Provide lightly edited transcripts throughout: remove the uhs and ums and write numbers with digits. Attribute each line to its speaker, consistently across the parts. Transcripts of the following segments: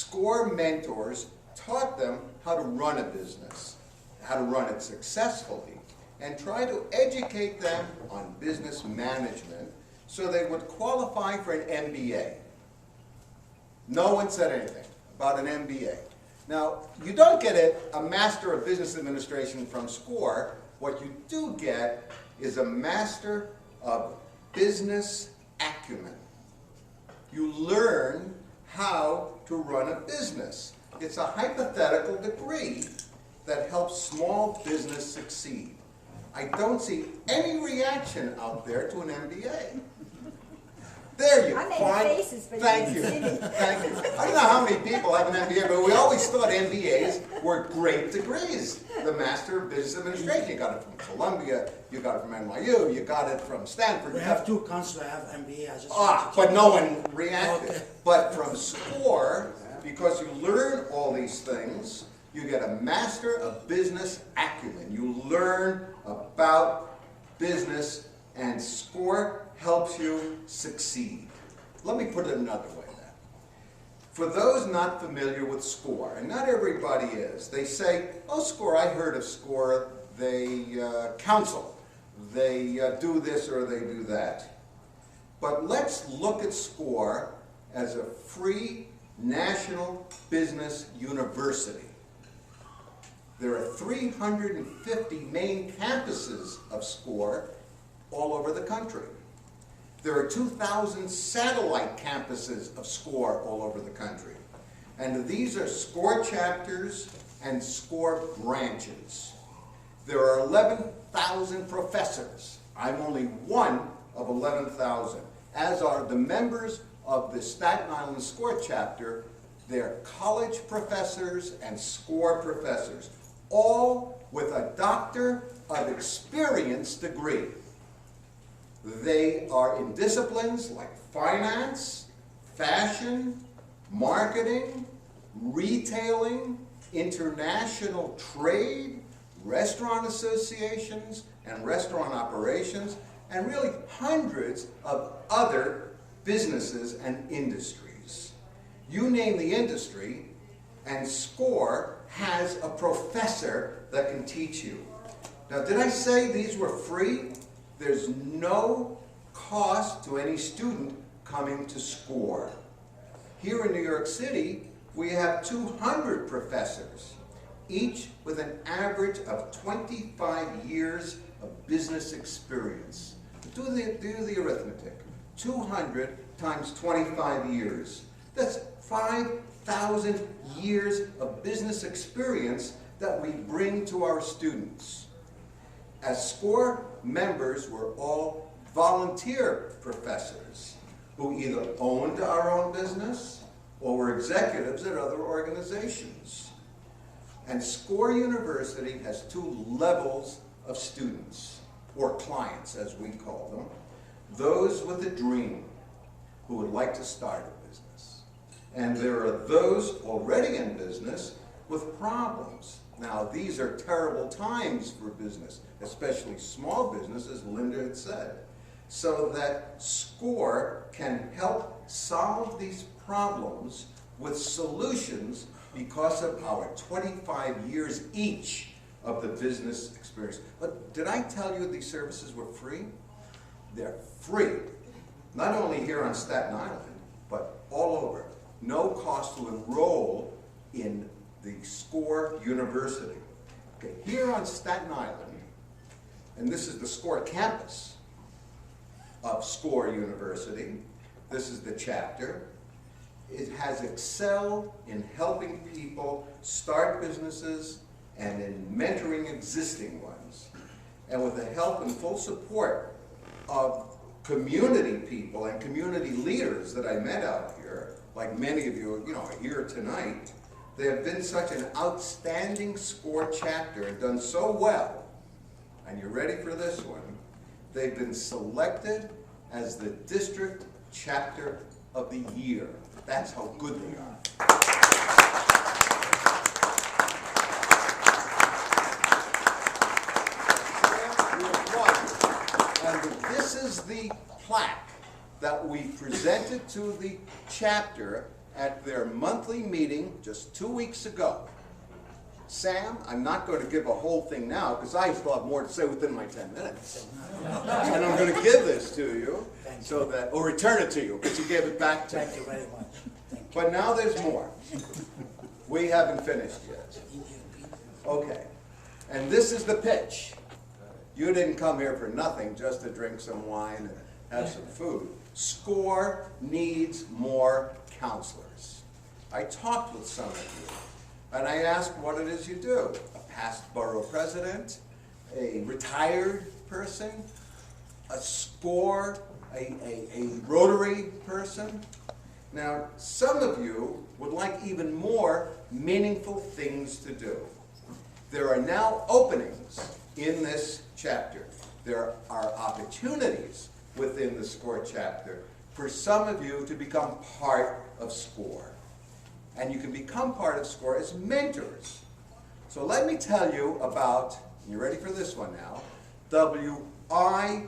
Speaker 1: SCORE mentors taught them how to run a business, how to run it successfully, and try to educate them on business management so they would qualify for an MBA. No one said anything about an MBA. Now, you don't get a Master of Business Administration from SCORE. What you do get is a Master of Business Acumen. You learn how to run a business. It's a hypothetical degree that helps small business succeed. I don't see any reaction out there to an MBA. There you go.
Speaker 2: I made faces, but
Speaker 1: Thank you. Thank you. I don't know how many people have an MBA, but we always thought MBAs were great degrees. The Master of Business Administration. You got it from Columbia, you got it from NYU, you got it from Stanford.
Speaker 3: We have two counselors that have MBA.
Speaker 1: But no one reacted.
Speaker 3: Okay.
Speaker 1: But from SCORE, because you learn all these things, you get a Master of Business Acumen. You learn about business, and SCORE helps you succeed. Let me put it another way then. For those not familiar with SCORE, and not everybody is, they say, oh, SCORE, I heard of SCORE, they counsel, they do this or they do that. But let's look at SCORE as a free national business university. There are 350 main campuses of SCORE all over the country. There are 2,000 satellite campuses of SCORE all over the country. And these are SCORE chapters and SCORE branches. There are 11,000 professors. I'm only one of 11,000, as are the members of the Staten Island SCORE chapter. They're college professors and SCORE professors, all with a Doctor of Experience degree. They are in disciplines like finance, fashion, marketing, retailing, international trade, restaurant associations and restaurant operations, and really hundreds of other businesses and industries. You name the industry, and SCORE has a professor that can teach you. Now, did I say these were free? There's no cost to any student coming to SCORE. Here in New York City, we have 200 professors, each with an average of 25 years of business experience. Do the arithmetic. 200 times 25 years. That's 5,000 years of business experience that we bring to our students. As SCORE members, we're all volunteer professors who either owned our own business or were executives at other organizations. And SCORE University has two levels of students, or clients as we call them. Those with a dream who would like to start a business. And there are those already in business with problems. Now, these are terrible times for business, especially small business, as Linda had said, so that SCORE can help solve these problems with solutions because of our 25 years each of the business experience. But did I tell you these services were free? They're free, not only here on Staten Island, but all over. No cost to enroll in the SCORE University. Okay, here on Staten Island, and this is the SCORE campus of SCORE University. This is the chapter. It has excelled in helping people start businesses and in mentoring existing ones. And with the help and full support of community people and community leaders that I met out here, like many of you, are here tonight, they have been such an outstanding SCORE chapter and done so well. And you're ready for this one. They've been selected as the District Chapter of the Year. That's how good they are. And this is the plaque that we presented to the chapter at their monthly meeting just 2 weeks ago. Sam, I'm not going to give a whole thing now because I still have more to say within my 10 minutes. And I'm going to give this to you so that, or return it to you because you gave it back to me.
Speaker 3: Thank you very much. Thank you.
Speaker 1: But now there's more. We haven't finished yet. Okay. And this is the pitch. You didn't come here for nothing, just to drink some wine and have some food. SCORE needs more counselors. I talked with some of you, and I asked what it is you do. A past borough president, a retired person, a SCORE, a Rotary person. Now, some of you would like even more meaningful things to do. There are now openings in this chapter. There are opportunities within the SCORE chapter for some of you to become part of SCORE. And you can become part of SCORE as mentors. So let me tell you about, and you're ready for this one now, WIIFM.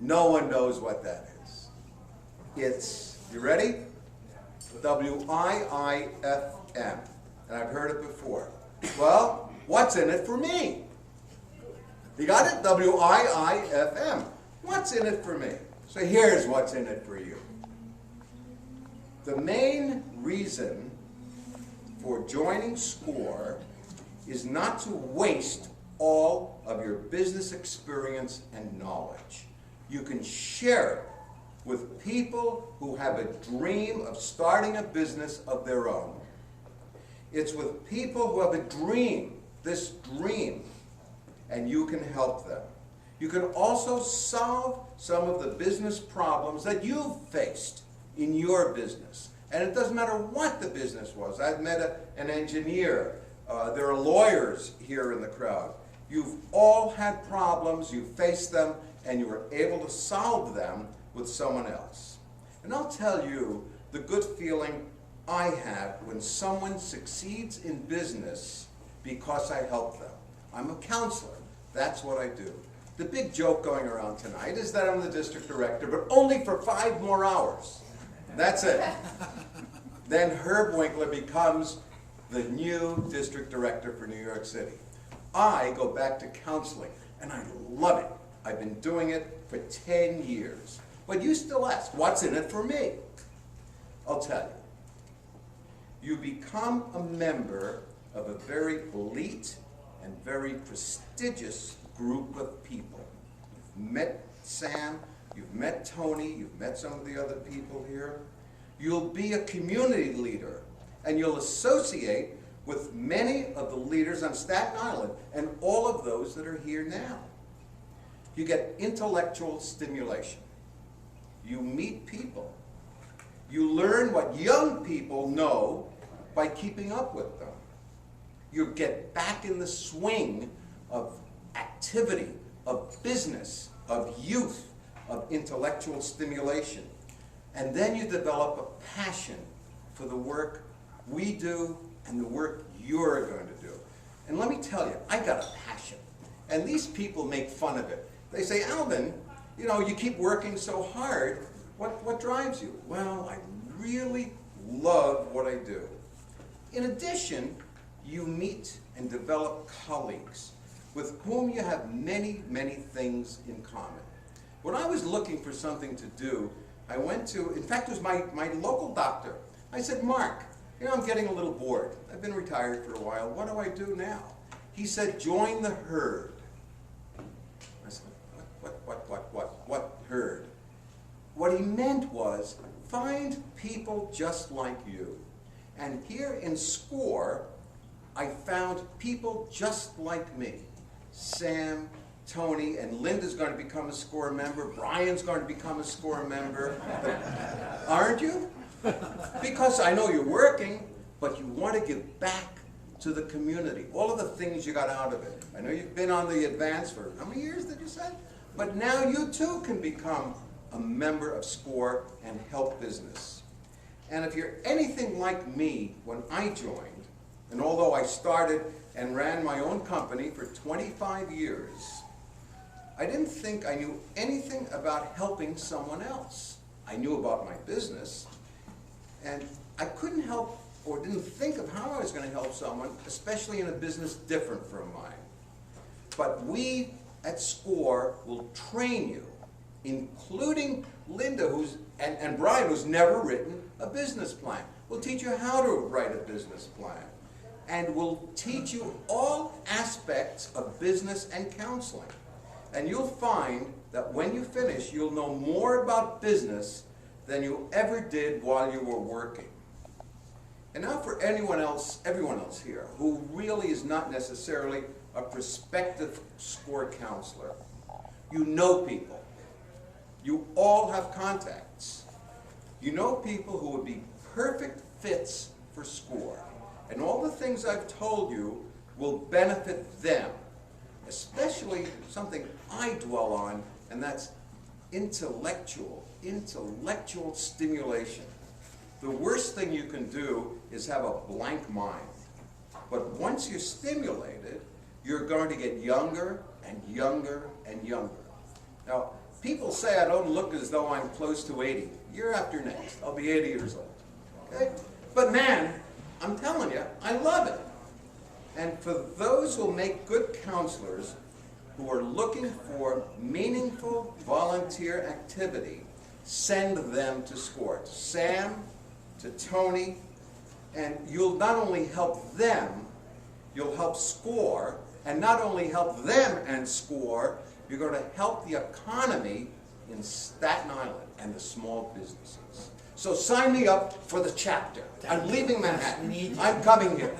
Speaker 1: No one knows what that is. It's, you ready? WIIFM. And I've heard it before. Well, what's in it for me? You got it? WIIFM. What's in it for me? So here's what's in it for you. The main reason for joining SCORE is not to waste all of your business experience and knowledge. You can share it with people who have a dream of starting a business of their own. It's with people who have a dream, this dream, and you can help them. You can also solve some of the business problems that you've faced in your business. And it doesn't matter what the business was. I've met an engineer. There are lawyers here in the crowd. You've all had problems, you faced them, and you were able to solve them with someone else. And I'll tell you the good feeling I have when someone succeeds in business because I help them. I'm a counselor. That's what I do. The big joke going around tonight is that I'm the district director, but only for 5 more hours. That's it. Then Herb Winkler becomes the new district director for New York City. I go back to counseling, and I love it. I've been doing it for 10 years. But you still ask, what's in it for me? I'll tell you. You become a member of a very elite and very prestigious group of people. You've met Sam, you've met Tony, you've met some of the other people here. You'll be a community leader, and you'll associate with many of the leaders on Staten Island and all of those that are here now. You get intellectual stimulation. You meet people. You learn what young people know by keeping up with them. You get back in the swing of activity, of business, of youth, of intellectual stimulation. And then you develop a passion for the work we do and the work you're going to do. And let me tell you, I got a passion. And these people make fun of it. They say, Alvin, you know, you keep working so hard. What drives you? Well, I really love what I do. In addition, you meet and develop colleagues with whom you have many, many things in common. When I was looking for something to do, I went to, in fact, it was my local doctor. I said, Mark, you know, I'm getting a little bored. I've been retired for a while. What do I do now? He said, join the herd. I said, what herd? What he meant was, find people just like you. And here in SCORE, I found people just like me. Sam, Tony, and Linda's going to become a SCORE member. Brian's going to become a SCORE member. Aren't you? Because I know you're working, but you want to give back to the community. All of the things you got out of it. I know you've been on the advance for how many years did you say? But now you too can become a member of SCORE and help business. And if you're anything like me when I joined, and although I started and ran my own company for 25 years, I didn't think I knew anything about helping someone else. I knew about my business, and I couldn't help or didn't think of how I was going to help someone, especially in a business different from mine. But we at SCORE will train you, including Linda and Brian, who's never written a business plan. We'll teach you how to write a business plan. And we'll teach you all aspects of business and counseling. And you'll find that when you finish, you'll know more about business than you ever did while you were working. And now for everyone else here who really is not necessarily a prospective SCORE counselor. You know people. You all have contacts. You know people who would be perfect fits for SCORE. And all the things I've told you will benefit them, especially something I dwell on, and that's intellectual stimulation. The worst thing you can do is have a blank mind. But once you're stimulated, you're going to get younger and younger and younger. Now, people say I don't look as though I'm close to 80. Year after next, I'll be 80 years old. Okay? But man, I'm telling you, I love it. And for those who will make good counselors who are looking for meaningful volunteer activity, send them to SCORE. To Sam, to Tony, and you'll not only help them, you'll help SCORE, and not only help them and SCORE, you're going to help the economy in Staten Island and the small businesses. So sign me up for the chapter. I'm leaving Manhattan. I'm coming here.